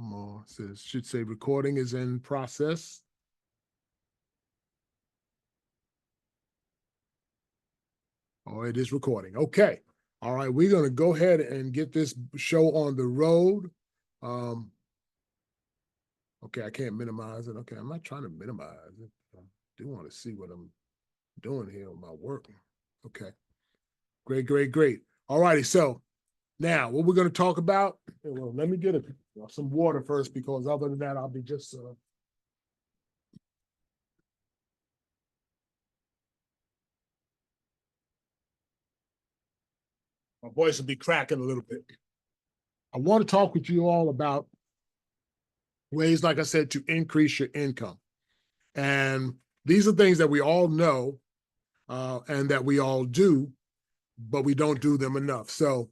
Come on, says should say recording is in process. Oh, it is recording. Okay. All right, we're going to go ahead and get this show on the road. Okay, I can't minimize it. Okay, I'm not trying to minimize it. I do want to see what I'm doing here on my work. Okay, great, great, great. All righty, so now what we're going to talk about, well, let me get some water first, because other than that, I'll be just my voice will be cracking a little bit. I want to talk with you all about ways, like I said, to increase your income. And these are things that we all know and that we all do, but we don't do them enough. So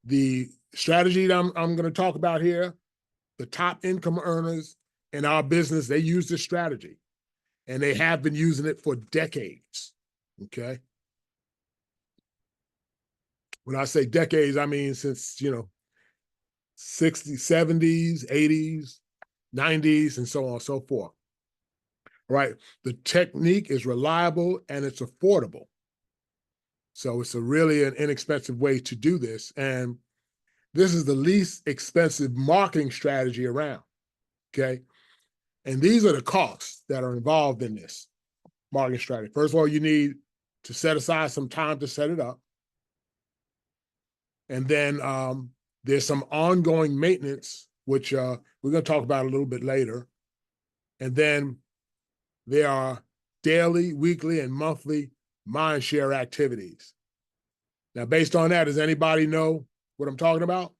the strategy that I'm going to talk about here, the top income earners in our business, they use this strategy, and they have been using it for decades, okay? When I say decades, I mean since, 60s, 70s, 80s, 90s, and so on and so forth. Right? The technique is reliable and it's affordable. So it's really an inexpensive way to do this. And this is the least expensive marketing strategy around, okay? And these are the costs that are involved in this marketing strategy. First of all, you need to set aside some time to set it up. And then there's some ongoing maintenance, which we're going to talk about a little bit later. And then there are daily, weekly, and monthly mind share activities. Now, based on that, does anybody know what I'm talking about?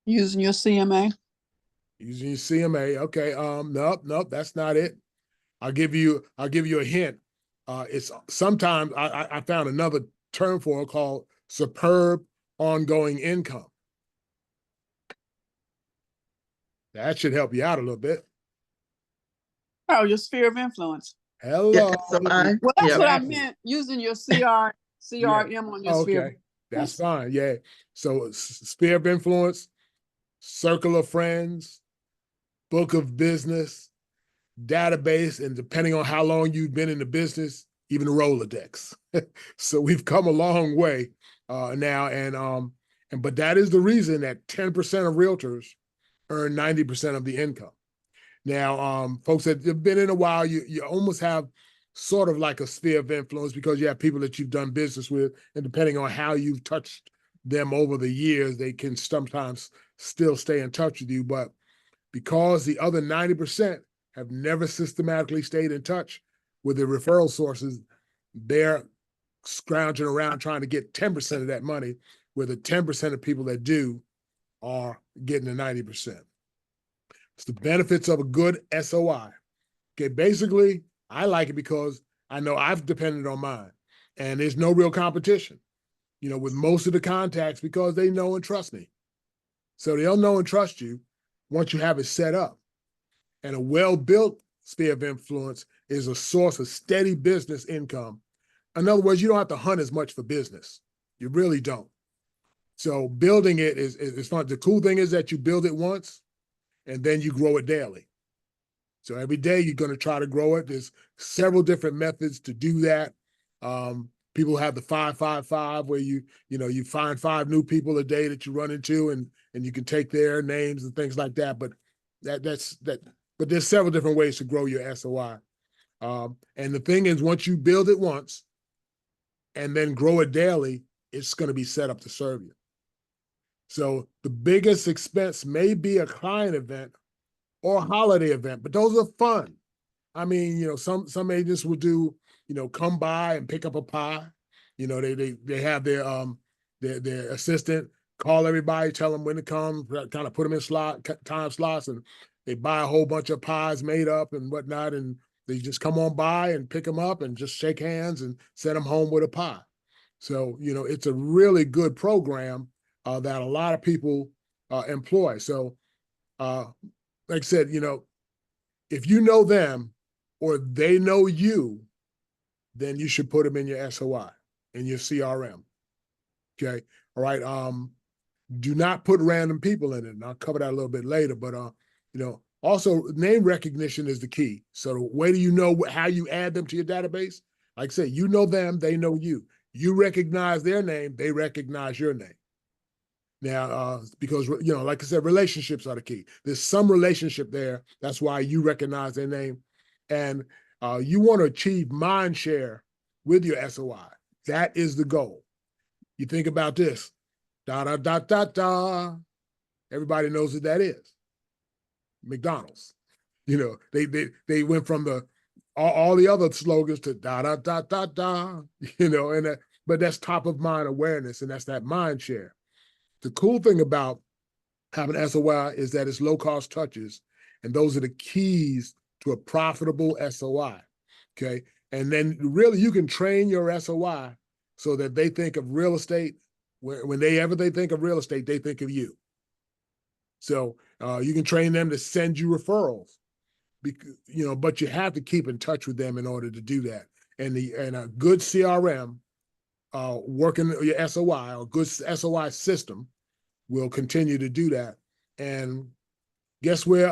Using your CMA. Using your CMA. Okay. Nope, that's not it. I'll give you a hint. It's sometimes I found another term for it called superb ongoing income. That should help you out a little bit. Oh, your sphere of influence. Hello. Yeah, SOI. Well, that's Yeah. what I meant. Using your CRM on your sphere. Okay, that's fine. Yeah. So sphere of influence, circle of friends, book of business, database, and depending on how long you've been in the business, even the Rolodex. So we've come a long way now, and but that is the reason that 10% of realtors earn 90% of the income. Now, folks that have been in a while, you almost have sort of like a sphere of influence, because you have people that you've done business with, and depending on how you've touched them over the years, they can sometimes still stay in touch with you. But because the other 90% have never systematically stayed in touch with their referral sources, they're scrounging around trying to get 10% of that money, where the 10% of people that do are getting the 90%. It's the benefits of a good SOI. Okay, basically, I like it because I know I've depended on mine, and there's no real competition, with most of the contacts, because they know and trust me. So they'll know and trust you once you have it set up. And a well-built sphere of influence is a source of steady business income. In other words, you don't have to hunt as much for business. You really don't. So building it is fun. The cool thing is that you build it once, and then you grow it daily. So every day you're going to try to grow it. There's several different methods to do that. People have the 5-5-5, where you find 5 new people a day that you run into, and you can take their names and things like that. But but there's several different ways to grow your SOI. And the thing is, once you build it once and then grow it daily, it's going to be set up to serve you. So the biggest expense may be a client event or a holiday event, but those are fun. I mean, some agents will do, come by and pick up a pie. They have their assistant call everybody, tell them when to come, kind of put them in time slots, and they buy a whole bunch of pies made up and whatnot, and they just come on by and pick them up and just shake hands and send them home with a pie. So, it's a really good program that a lot of people employ. So, like I said, if you know them or they know you, then you should put them in your SOI, in your CRM. Okay. All right. Do not put random people in it. And I'll cover that a little bit later, but also name recognition is the key. So the way do you know how you add them to your database? Like I say, you know them, they know you. You recognize their name, they recognize your name. Now, because like I said, relationships are the key. There's some relationship there. That's why you recognize their name, and you want to achieve mind share with your SOI. That is the goal. You think about this, da da da da da. Everybody knows what that is. McDonald's. They went from all the other slogans to da da da da da. But that's top of mind awareness, and that's that mind share. The cool thing about having SOI is that it's low cost touches, and those are the keys to a profitable SOI. Okay. And then really you can train your SOI so that they think of real estate. When they think of real estate, they think of you. So you can train them to send you referrals, but you have to keep in touch with them in order to do that. And a good CRM working your SOI or good SOI system will continue to do that. And guess where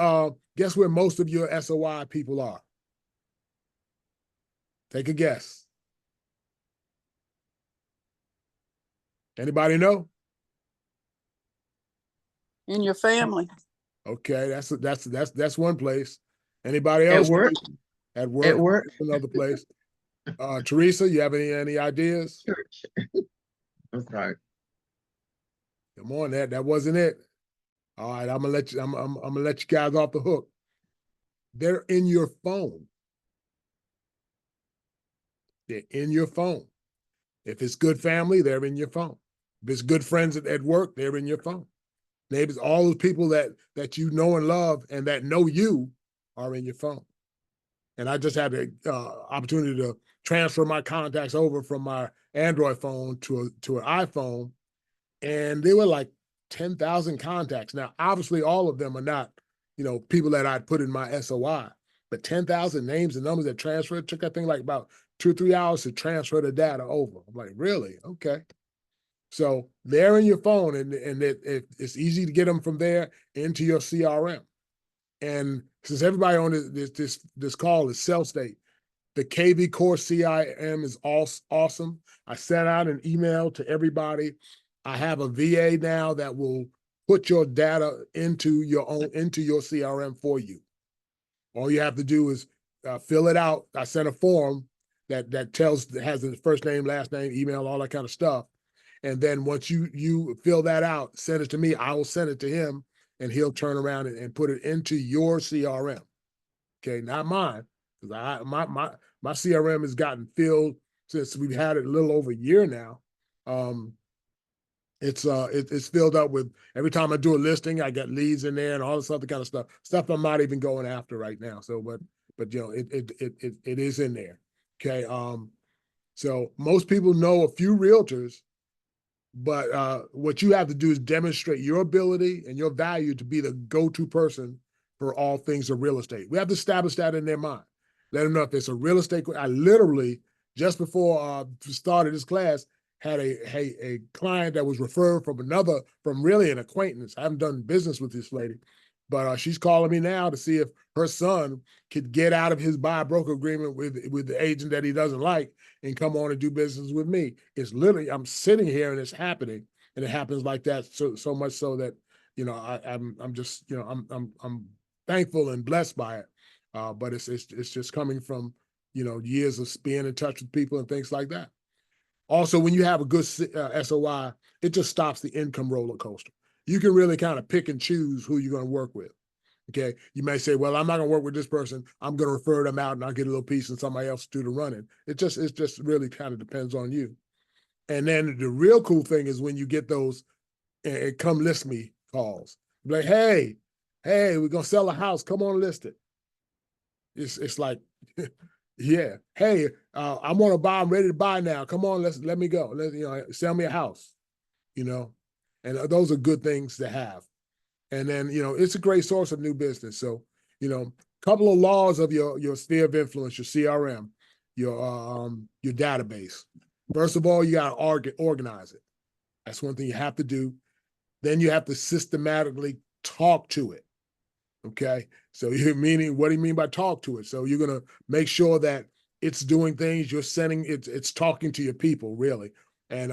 most of your SOI people are? Take a guess. Anybody know? In your family. Okay, that's one place. Anybody else? At work. At work. At work. Another place. Teresa, you have any ideas? Church. I'm sorry. Come on, that wasn't it. All right, I'm gonna let you guys off the hook. They're in your phone. They're in your phone. If it's good family, they're in your phone. If it's good friends at work, they're in your phone. Neighbors, all those people that you know and love and that know you are in your phone. And I just had the opportunity to transfer my contacts over from my Android phone to an iPhone, and they were like 10,000 contacts. Now, obviously, all of them are not, people that I'd put in my SOI, but 10,000 names and numbers that transferred. It took, I think, like about 2 or 3 hours to transfer the data over. I'm like, really? Okay. So they're in your phone, and it's easy to get them from there into your CRM. And since everybody on this call is SellState, the KV Core CIM is awesome. I sent out an email to everybody. I have a VA now that will put your data into your CRM for you. All you have to do is fill it out. I sent a form that has the first name, last name, email, all that kind of stuff. And then once you fill that out, send it to me. I will send it to him, and he'll turn around and put it into your CRM. Okay, not mine, because my CRM has gotten filled since we've had it a little over a year now. It's filled up with, every time I do a listing, I get leads in there and all this other kind of stuff I'm not even going after right now. So, but it is in there. Okay. So most people know a few realtors, but what you have to do is demonstrate your ability and your value to be the go-to person for all things of real estate. We have to establish that in their mind. Let them know if it's a real estate. I literally, just before started this class, had a client that was referred from really an acquaintance. I haven't done business with this lady, but she's calling me now to see if her son could get out of his buy broker agreement with the agent that he doesn't like and come on and do business with me. It's literally, I'm sitting here and it's happening, and it happens like that so much so that I'm just I'm thankful and blessed by it. But it's just coming from years of being in touch with people and things like that. Also, when you have a good SOI, it just stops the income roller coaster. You can really kind of pick and choose who you're going to work with. Okay. You may say, well, I'm not going to work with this person. I'm going to refer them out and I'll get a little piece and somebody else do the running. It just really kind of depends on you. And then the real cool thing is when you get those come list me calls. Like, hey, we're going to sell a house. Come on, list it. It's like, yeah. Hey, I want to buy. I'm ready to buy now. Come on, let me go. Sell me a house. And those are good things to have. And then it's a great source of new business. So couple of laws of your sphere of influence, your CRM, your database. First of all, you got to organize it. That's one thing you have to do. then you have to systematically talk to it. Okay. So you're meaning, what do you mean by talk to it? So you're going to make sure that it's doing things, you're sending it's talking to your people really. And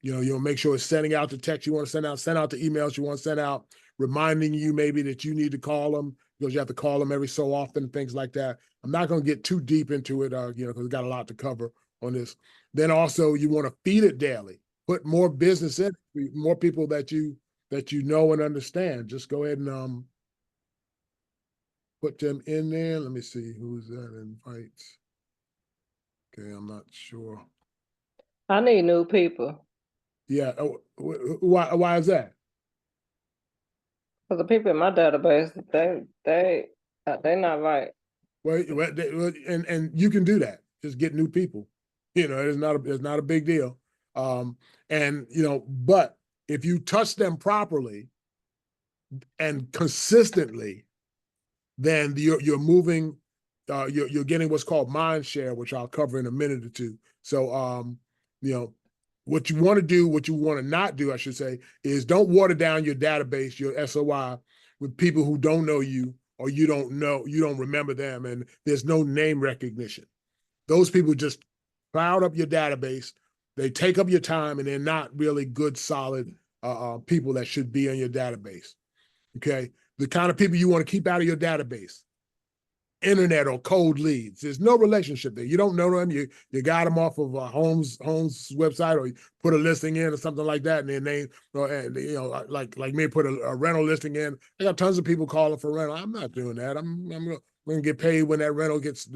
you'll make sure it's sending out the text you want to send out the emails you want to send out, reminding you maybe that you need to call them because you have to call them every so often, things like that. I'm not going to get too deep into it, because we've got a lot to cover on this. Then also you want to feed it daily, put more business in, more people that you know and understand. Just go ahead and put them in there. Let me see who's that invites. Okay, I'm not sure. I need new people. Yeah. Why is that? For the people in my database, they not right. Well, and you can do that. Just get new people. It's not a big deal. But if you touch them properly and consistently, then you're moving. You're getting what's called mind share, which I'll cover in a minute or two. So, what you want to do, what you want to not do, I should say, is don't water down your database, your SOI, with people who don't know you or you don't remember them, and there's no name recognition. Those people just cloud up your database. They take up your time, and they're not really good, solid people that should be on your database. Okay, the kind of people you want to keep out of your database. Internet or cold leads. There's no relationship there. You don't know them. You got them off of Homes website, or you put a listing in or something like that, and then like me, put a rental listing in. I got tons of people calling for rental. I'm not doing that. I'm going to get paid when that rental gets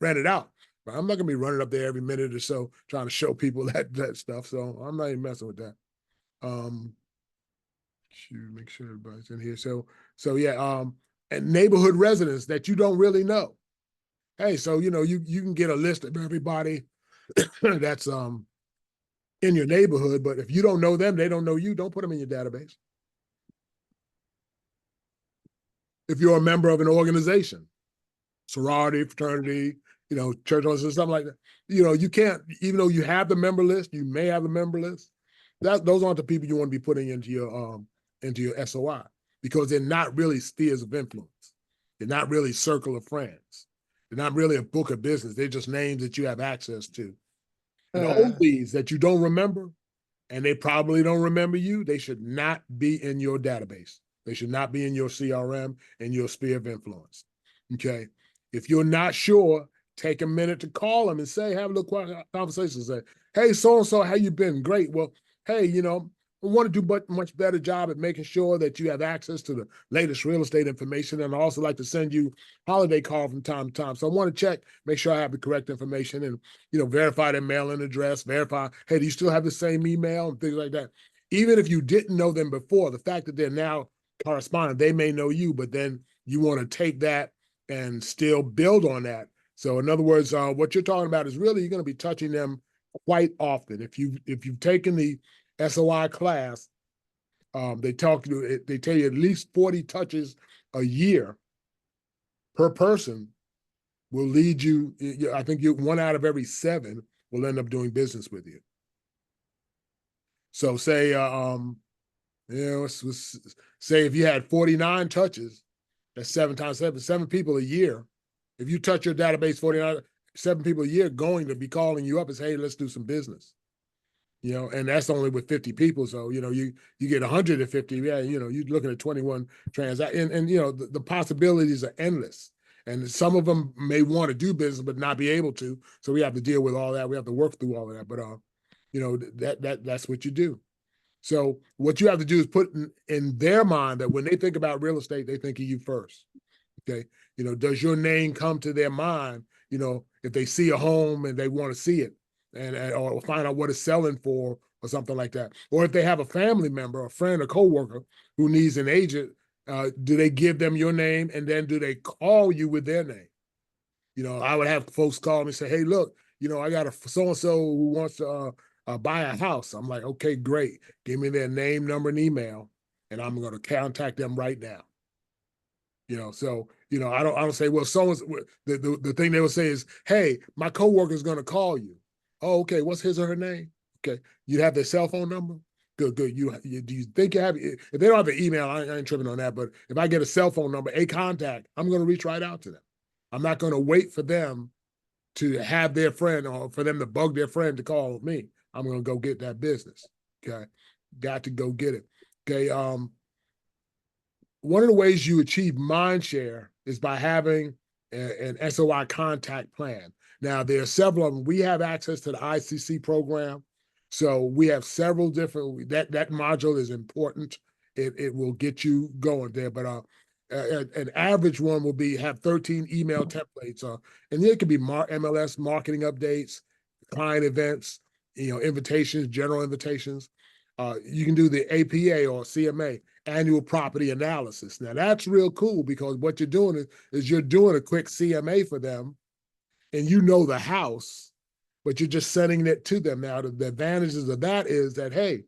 rented out. But I'm not going to be running up there every minute or so trying to show people that stuff. So I'm not even messing with that. To make sure everybody's in here. So yeah. And neighborhood residents that you don't really know. Hey, so you can get a list of everybody that's in your neighborhood, but if you don't know them, they don't know you, don't put them in your database. If you're a member of an organization, sorority, fraternity, church or something like that, you can't, even though you have the member list, you may have a member list, those aren't the people you want to be putting into your SOI. Because they're not really spheres of influence. They're not really circle of friends. They're not really a book of business. They're just names that you have access to. And oldies that you don't remember, and they probably don't remember you, they should not be in your database. They should not be in your CRM and your sphere of influence. Okay? If you're not sure, take a minute to call them and have a little conversation. Say, hey, so-and-so, how you been? Great. Well, hey, I want to do much better job at making sure that you have access to the latest real estate information. And I also like to send you holiday call from time to time. So I want to check, make sure I have the correct information and, verify their mailing address, verify, hey, do you still have the same email and things like that? Even if you didn't know them before, the fact that they're now corresponding, they may know you, but then you want to take that and still build on that. So in other words, what you're talking about is really, you're going to be touching them quite often. If you've taken the SOI class, they tell you at least 40 touches a year per person will lead you. I think one out of every 7 will end up doing business with you. So say, let's say if you had 49 touches, that's 7 times 7 people a year. If you touch your database 49, 7 people a year going to be calling you up and say, hey, let's do some business. And that's only with 50 people. So, you get 150, yeah, you're looking at 21 transactions. And the possibilities are endless. And some of them may want to do business, but not be able to. So we have to deal with all that. We have to work through all of that. But, that's what you do. So what you have to do is put in their mind that when they think about real estate, they think of you first. Okay. Does your name come to their mind? If they see a home and they want to see it, or find out what it's selling for or something like that. Or if they have a family member, a friend, a coworker who needs an agent, do they give them your name and then do they call you with their name? I would have folks call me and say, hey, look, I got a so-and-so who wants to buy a house. I'm like, okay, great. Give me their name, number, and email, and I'm going to contact them right now. So, I don't say, well, the thing they will say is, hey, my coworker is going to call you. Oh, okay. What's his or her name? Okay. You have their cell phone number. Good. Do you think you have, if they don't have an email, I ain't tripping on that, but if I get a cell phone number, a contact, I'm going to reach right out to them. I'm not going to wait for them to have their friend or for them to bug their friend to call me. I'm going to go get that business. Okay. Got to go get it. Okay. One of the ways you achieve mind share is by having an SOI contact plan. Now, there are several of them. We have access to the ICC program. So we have several different, that module is important. It will get you going there. But an average one will have 13 email templates. And it could be MLS marketing updates, client events, invitations, general invitations. You can do the APA or CMA, annual property analysis. Now that's real cool because what you're doing is you're doing a quick CMA for them and you know the house, but you're just sending it to them. Now the advantages of that is that, hey,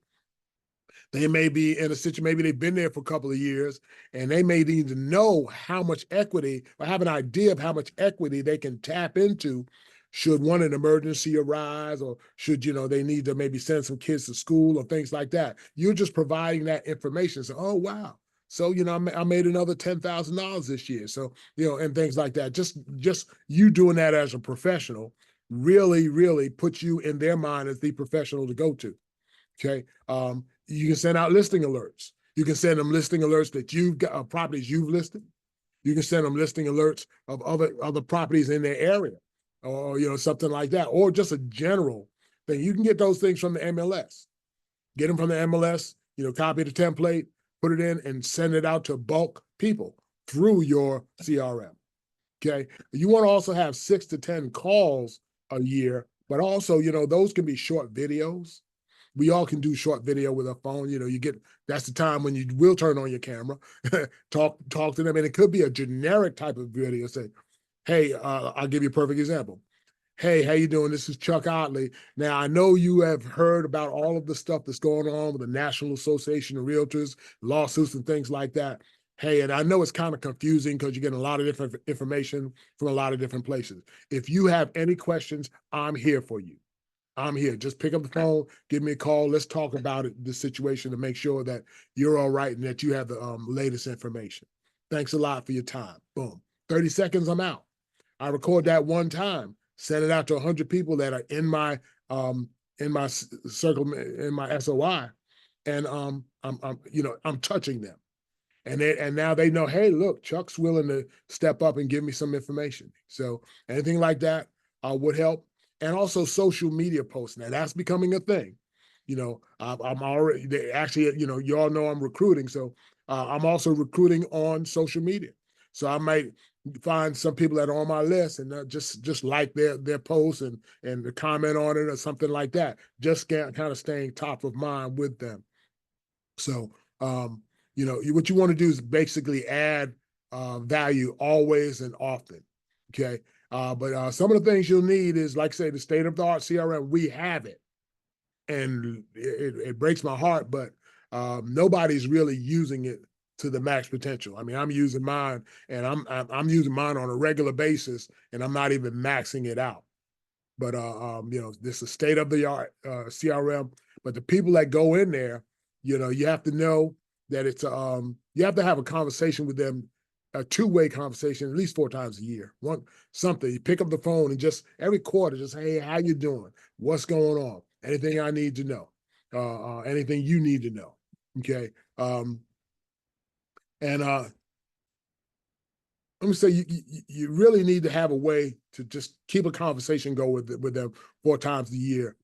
they may be in a situation, maybe they've been there for a couple of years and they may need to know how much equity or have an idea of how much equity they can tap into should an emergency arise or should, they need to maybe send some kids to school or things like that. You're just providing that information. So, oh, wow. So, I made another $10,000 this year. So, and things like that. Just you doing that as a professional really, really puts you in their mind as the professional to go to. Okay. You can send out listing alerts. You can send them listing alerts that you've got properties you've listed. You can send them listing alerts of other properties in their area or, something like that, or just a general thing. You can get those things from the MLS. Get them from the MLS, copy the template, put it in and send it out to bulk people through your CRM. Okay. You want to also have 6 to 10 calls a year, but also, those can be short videos. We all can do short video with a phone. That's the time when you will turn on your camera, talk to them. And it could be a generic type of video. Say, hey, I'll give you a perfect example. Hey, how you doing? This is Chuck Otley. Now, I know you have heard about all of the stuff that's going on with the National Association of Realtors, lawsuits and things like that. Hey, and I know it's kind of confusing because you're getting a lot of different information from a lot of different places. If you have any questions, I'm here for you. I'm here. Just pick up the phone, give me a call. Let's talk about the situation to make sure that you're all right and that you have the latest information. Thanks a lot for your time. Boom. 30 seconds, I'm out. I record that one time, send it out to 100 people that are in my circle, in my SOI, and I'm touching them. And now they know, hey, look, Chuck's willing to step up and give me some information. So anything like that would help. And also social media posts. Now that's becoming a thing. I'm already actually, you all know I'm recruiting. So I'm also recruiting on social media. So I might find some people that are on my list and just like their posts and comment on it or something like that. Just kind of staying top of mind with them. So, what you want to do is basically add value always and often. Okay. But some of the things you'll need is, like I say, the state-of-the-art CRM. We have it, and it breaks my heart, but nobody's really using it to the max potential. I mean, I'm using mine, and I'm using mine on a regular basis, and I'm not even maxing it out. But this is state-of-the-art CRM. But the people that go in there, you have to know that it's you have to have a conversation with them. A two-way conversation at least 4 times a year. Something you pick up the phone and just every quarter, just hey, how you doing? What's going on? Anything I need to know? Anything you need to know? Okay. Let me say you really need to have a way to just keep a conversation going with them 4 times a year.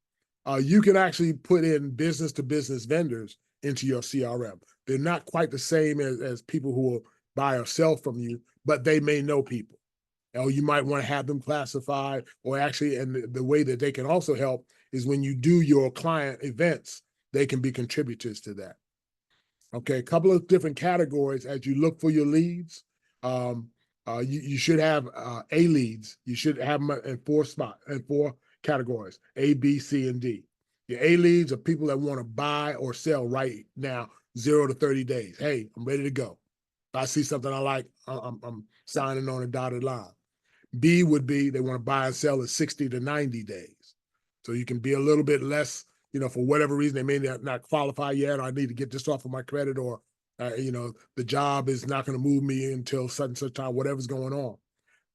You can actually put in business-to-business vendors into your CRM. They're not quite the same as people who will buy or sell from you, but they may know people. Or you might want to have them classified, or actually, and the way that they can also help is when you do your client events, they can be contributors to that. Okay, a couple of different categories as you look for your leads. You should have A leads. You should have them in 4 categories: A, B, C, and D. Your A leads are people that want to buy or sell right now, 0 to 30 days. Hey, I'm ready to go. If I see something I like, I'm signing on a dotted line. B would be they want to buy and sell in 60 to 90 days. So you can be a little bit less, for whatever reason, they may not qualify yet, or I need to get this off of my credit, or, the job is not going to move me until such and such time, whatever's going on.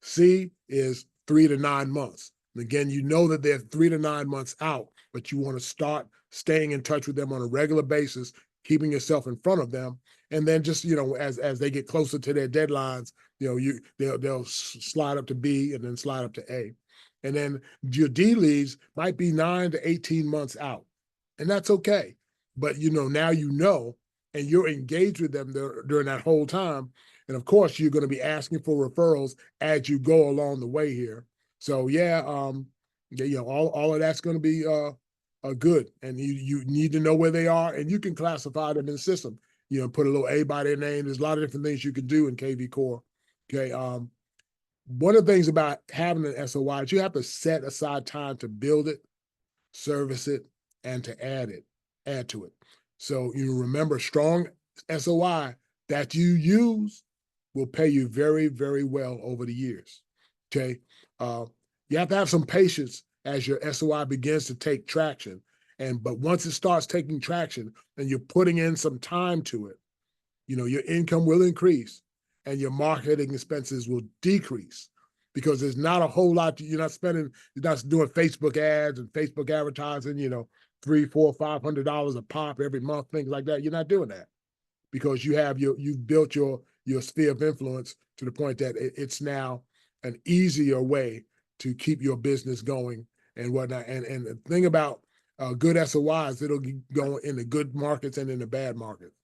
C is 3 to 9 months. And again, you know that they're 3 to 9 months out, but you want to start staying in touch with them on a regular basis, keeping yourself in front of them. And then just, as they get closer to their deadlines, they'll slide up to B and then slide up to A. And then your D leads might be 9 to 18 months out. And that's okay. But, now and you're engaged with them during that whole time. And of course, you're going to be asking for referrals as you go along the way here. So all of that's going to be good. And you need to know where they are, and you can classify them in the system. Put a little A by their name. There's a lot of different things you can do in KV Core. Okay. One of the things about having an SOI is you have to set aside time to build it, service it, and to add to it. So you remember, strong SOI that you use will pay you very, very well over the years. Okay. You have to have some patience as your SOI begins to take traction. But once it starts taking traction and you're putting in some time to it, your income will increase and your marketing expenses will decrease, because there's not a whole lot. You're not doing Facebook ads and Facebook advertising, $300, $400, $500 a pop every month, things like that. You're not doing that, because you've built your sphere of influence to the point that it's now an easier way to keep your business going and whatnot. And the thing about good SOIs, it'll go in the good markets and in the bad markets,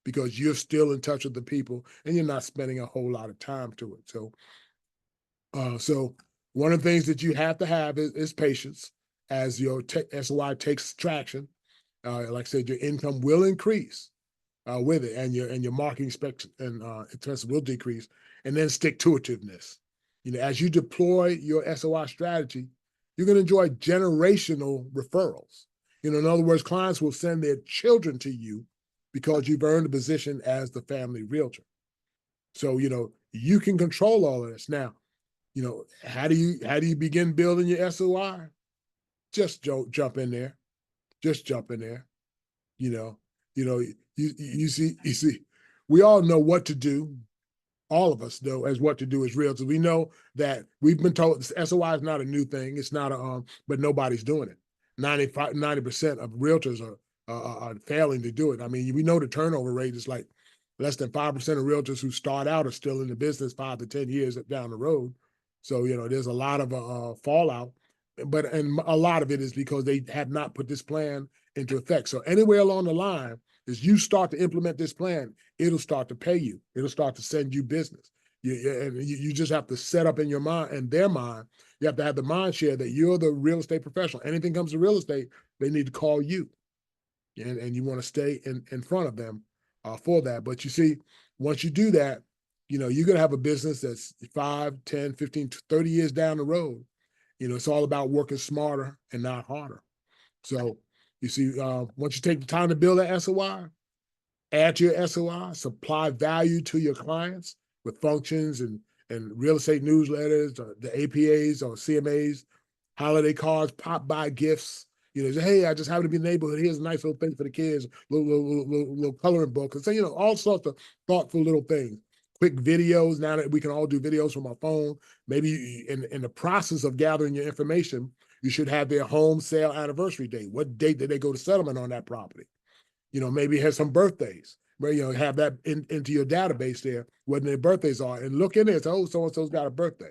because you're still in touch with the people and you're not spending a whole lot of time to it. So one of the things that you have to have is patience as your SOI takes traction. Like I said, your income will increase with it, and your marketing expenses will decrease. And then stick-to-itiveness. As you deploy your SOI strategy, you're going to enjoy generational referrals. In other words, clients will send their children to you because you've earned a position as the family realtor. So, you can control all of this. Now, how do you begin building your SOI? Just jump in there. Just jump in there. You see, we all know what to do. All of us know as what to do as realtors. We know that we've been told SOI is not a new thing. It's not but nobody's doing it. 90% of realtors are failing to do it. I mean, we know the turnover rate is like less than 5% of realtors who start out are still in the business 5 to 10 years down the road. So, there's a lot of fallout, and a lot of it is because they have not put this plan into effect. So anywhere along the line, as you start to implement this plan, it'll start to pay you. It'll start to send you business. You just have to set up in your mind and their mind. You have to have the mind share that you're the real estate professional. Anything comes to real estate, they need to call you. And you want to stay in front of them for that. But you see, once you do that, you're going to have a business that's 5, 10, 15, 30 years down the road. It's all about working smarter and not harder. So you see, once you take the time to build that SOI, add to your SOI, supply value to your clients with functions and real estate newsletters, or the APAs or CMAs, holiday cards, pop-by gifts. Say, hey, I just happen to be in the neighborhood. Here's a nice little thing for the kids, little coloring book. And so, all sorts of thoughtful little things. Quick videos, now that we can all do videos from our phone. Maybe in the process of gathering your information, you should have their home sale anniversary date. What date did they go to settlement on that property? Maybe have some birthdays, where have that into your database there, when their birthdays are, and look in there and say, oh, so-and-so's got a birthday.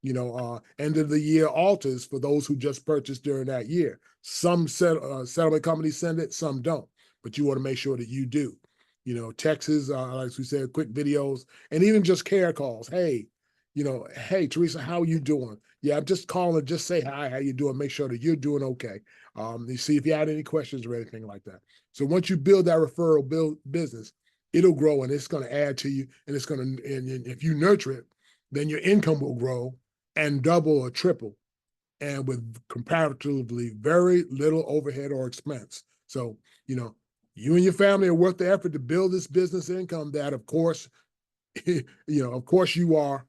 End of the year alters for those who just purchased during that year. Some settlement companies send it, some don't, but you want to make sure that you do. Texts, like we said, quick videos, and even just care calls. Hey, hey, Teresa, how are you doing? Yeah, I'm just calling, just say hi, how you doing? Make sure that you're doing okay. You see if you had any questions or anything like that. So once you build that referral business, it'll grow and it's going to add to you, and it's going to, and if you nurture it, then your income will grow and double or triple, and with comparatively very little overhead or expense. So, you and your family are worth the effort to build this business income that, of course, of course you are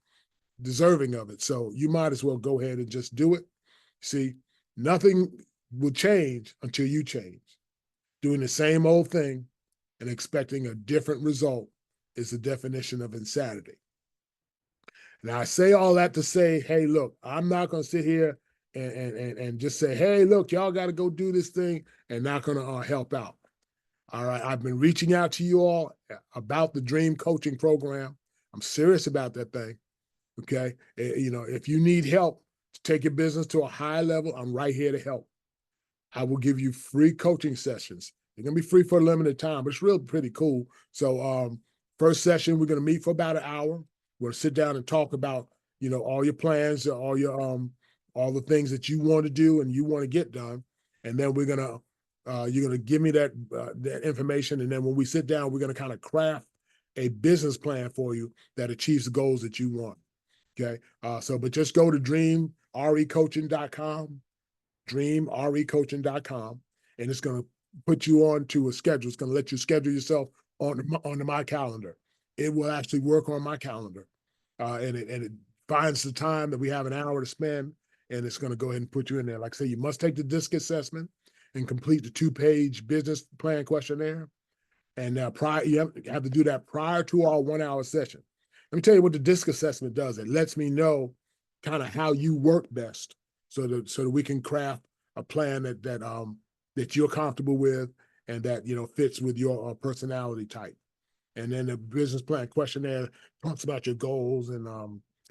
deserving of it. So you might as well go ahead and just do it. See, nothing will change until you change. Doing the same old thing and expecting a different result is the definition of insanity. Now, I say all that to say, hey, look, I'm not going to sit here and just say, hey, look, y'all got to go do this thing and not going to help out. All right. I've been reaching out to you all about the Dream Coaching Program. I'm serious about that thing. Okay. You know, if you need help to take your business to a high level, I'm right here to help. I will give you free coaching sessions. They're going to be free for a limited time, but it's really pretty cool. So first session, we're going to meet for about an hour. We're going to sit down and talk about, you know, all your plans, all the things that you want to do and you want to get done. And then we're going to, you're going to give me that information. And then when we sit down, we're going to kind of craft a business plan for you that achieves the goals that you want. Okay. But just go to dreamrecoaching.com, dreamrecoaching.com, and it's going to put you on to a schedule. It's going to let you schedule yourself on my calendar. It will actually work on my calendar. And it finds the time that we have an hour to spend, and it's going to go ahead and put you in there. Like I say, you must take the DISC assessment and complete the 2-page business plan questionnaire. And you have to do that prior to our 1-hour session. Let me tell you what the DISC assessment does. It lets me know kind of how you work best, so that we can craft a plan that you're comfortable with and that, you know, fits with your personality type. And then the business plan questionnaire talks about your goals and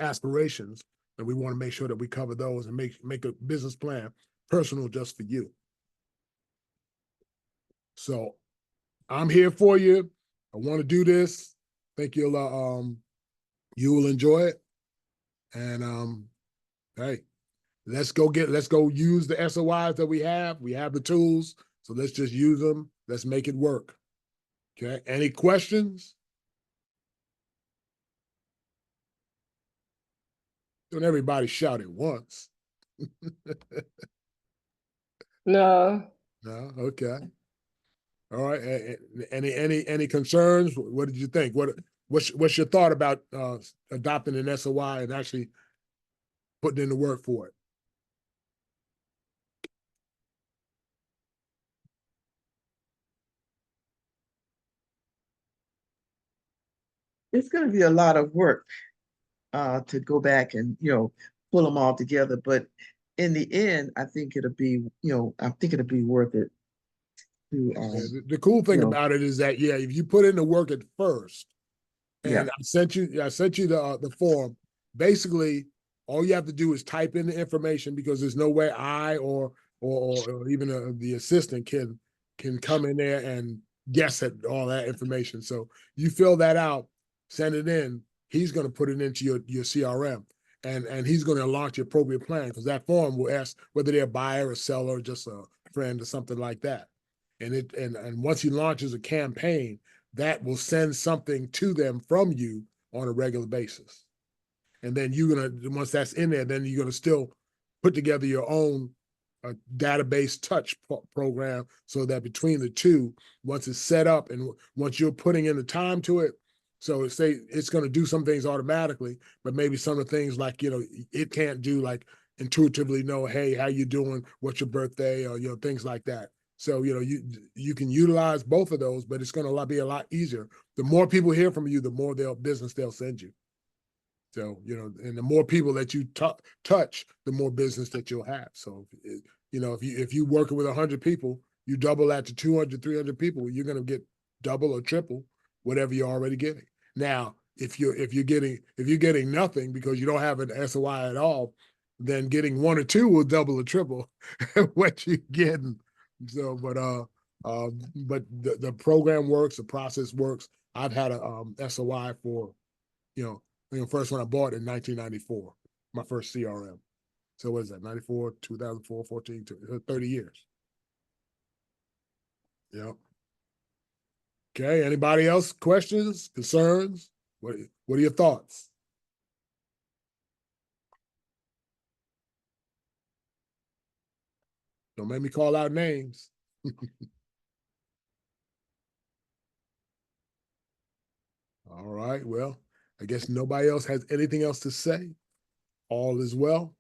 aspirations, and we want to make sure that we cover those and make a business plan personal just for you. So I'm here for you. I want to do this. Think you will enjoy it. And hey, let's go use the SOIs that we have. We have the tools, so let's just use them. Let's make it work. Okay. Any questions? Don't everybody shout at once. No. No. Okay. All right. Any concerns? What did you think? What's your thought about adopting an SOI and actually putting in the work for it? It's going to be a lot of work to go back and, you know, pull them all together. But in the end, I think it'll be, you know, I think it'll be worth it. The cool thing about it is that, yeah, if you put in the work at first, and I sent you the form. Basically, all you have to do is type in the information, because there's no way I or even the assistant can come in there and guess at all that information. So you fill that out, send it in. He's going to put it into your CRM, and he's going to launch the appropriate plan, because that form will ask whether they're a buyer, a seller, or just a friend or something like that. And once he launches a campaign, that will send something to them from you on a regular basis. And then once that's in there, then you're gonna still put together your own database touch program, so that between the two, once it's set up and once you're putting in the time to it, so say it's going to do some things automatically, but maybe some of the things, like, you know, it can't do, like intuitively know, hey, how you doing? What's your birthday? Or, you know, things like that. So, you know, you can utilize both of those, but it's going to be a lot easier. The more people hear from you, the more business they'll send you. So, you know, and the more people that you touch, the more business that you'll have. So, you know, if you working with 100 people, you double that to 200, 300 people, you're going to get double or triple whatever you're already getting. Now, if you're getting nothing because you don't have an SOI at all, then getting 1 or 2 will double or triple what you're getting. So, but the program works, the process works. I've had a SOI for, you know, the first one I bought in 1994, my first CRM. So what is that? 94, 2004, 14, 30 years. Yeah. Okay. Anybody else? Questions, concerns? What are your thoughts? Don't make me call out names. All right. Well, I guess nobody else has anything else to say. All is well.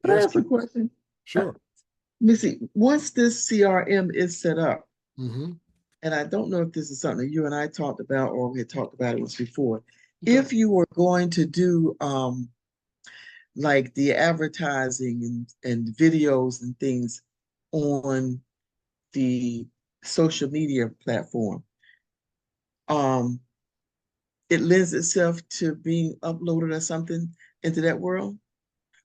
Can I Yes, ask a question? sure. Missy, once this CRM is set up, Mm-hmm. and I don't know if this is something you and I talked about or we had talked about it once before. Okay. If you were going to do like the advertising and videos and things on the social media platform, it lends itself to being uploaded or something into that world?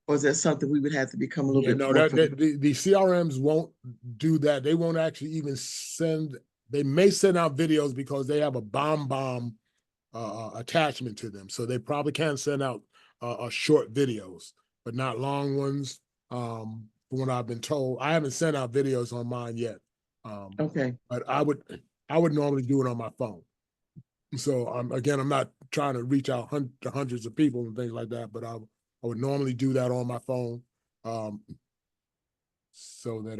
Or is that something we would have to become a little Yeah, bit no, more the CRMs won't do that. They won't actually even send. They may send out videos because they have a bomb attachment to them, so they probably can send out short videos, but not long ones. From what I've been told, I haven't sent out videos on mine yet. Okay, But I would normally do it on my phone. So again, I'm not trying to reach out to hundreds of people and things like that, but I would normally do that on my phone, so that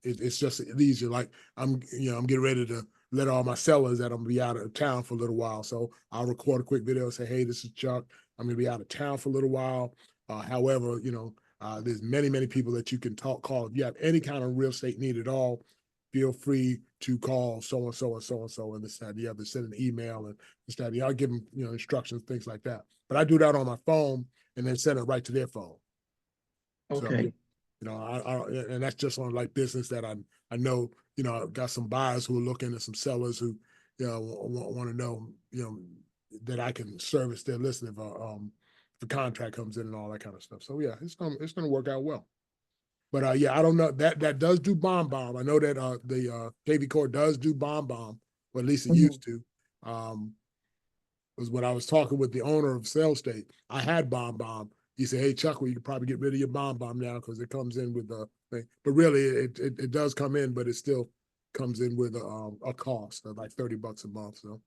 it's just easier. Like I'm getting ready to let all my sellers that I'm gonna be out of town for a little while, so I'll record a quick video and say, hey, this is Chuck. I'm gonna be out of town for a little while. However, there's many people that you can call. If you have any kind of real estate need at all, feel free to call so and so and so and so, and this that. You have to send an email and this that. I'll give them instructions, things like that. But I do that on my phone and then send it right to their phone. okay. So, and that's just on like business that I know. I've got some buyers who are looking and some sellers who want to know that I can service their listing if the contract comes in and all that kind of stuff. So yeah, it's gonna work out well. But yeah, I don't know that does do BombBomb. I know that the KV Core does do BombBomb, or at least it Mhm. used to. Was when I was talking with the owner of Sale State. I had BombBomb. He said, "Hey Chuck, well, you could probably get rid of your BombBomb now because it comes in with the thing." But really, it does come in, but it still comes in with a cost of like $30 a month. So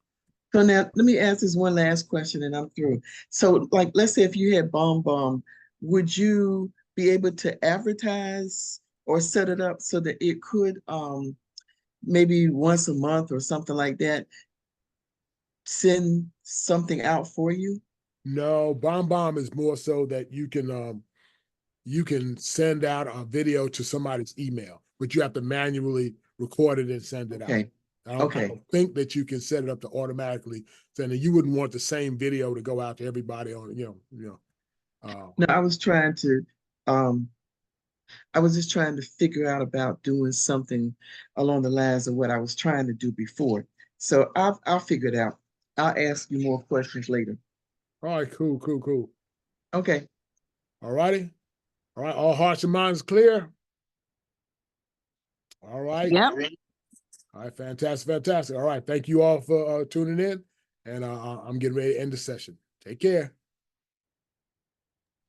So now let me ask this one last question and I'm through. So like, let's say if you had BombBomb, would you be able to advertise or set it up so that it could maybe once a month or something like that, send something out for you? no, BombBomb is more so that you can send out a video to somebody's email, but you have to manually record it and send it out. Okay, I okay. don't think that you can set it up to automatically send it. You wouldn't want the same video to go out to everybody on, No, I was just trying to figure out about doing something along the lines of what I was trying to do before. So I'll figure it out. I'll ask you more questions later. all right, cool. Okay. All righty. All right, all hearts and minds clear. All right. Yep. All right, fantastic. All right, thank you all for tuning in, and I'm getting ready to end the session. Take care.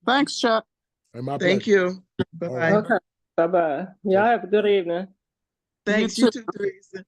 Thanks, Chuck. And my Thank pleasure. you. Bye-bye. right. Okay. Bye bye. Y'all have a good evening. Thanks. You You too. too, Teresa.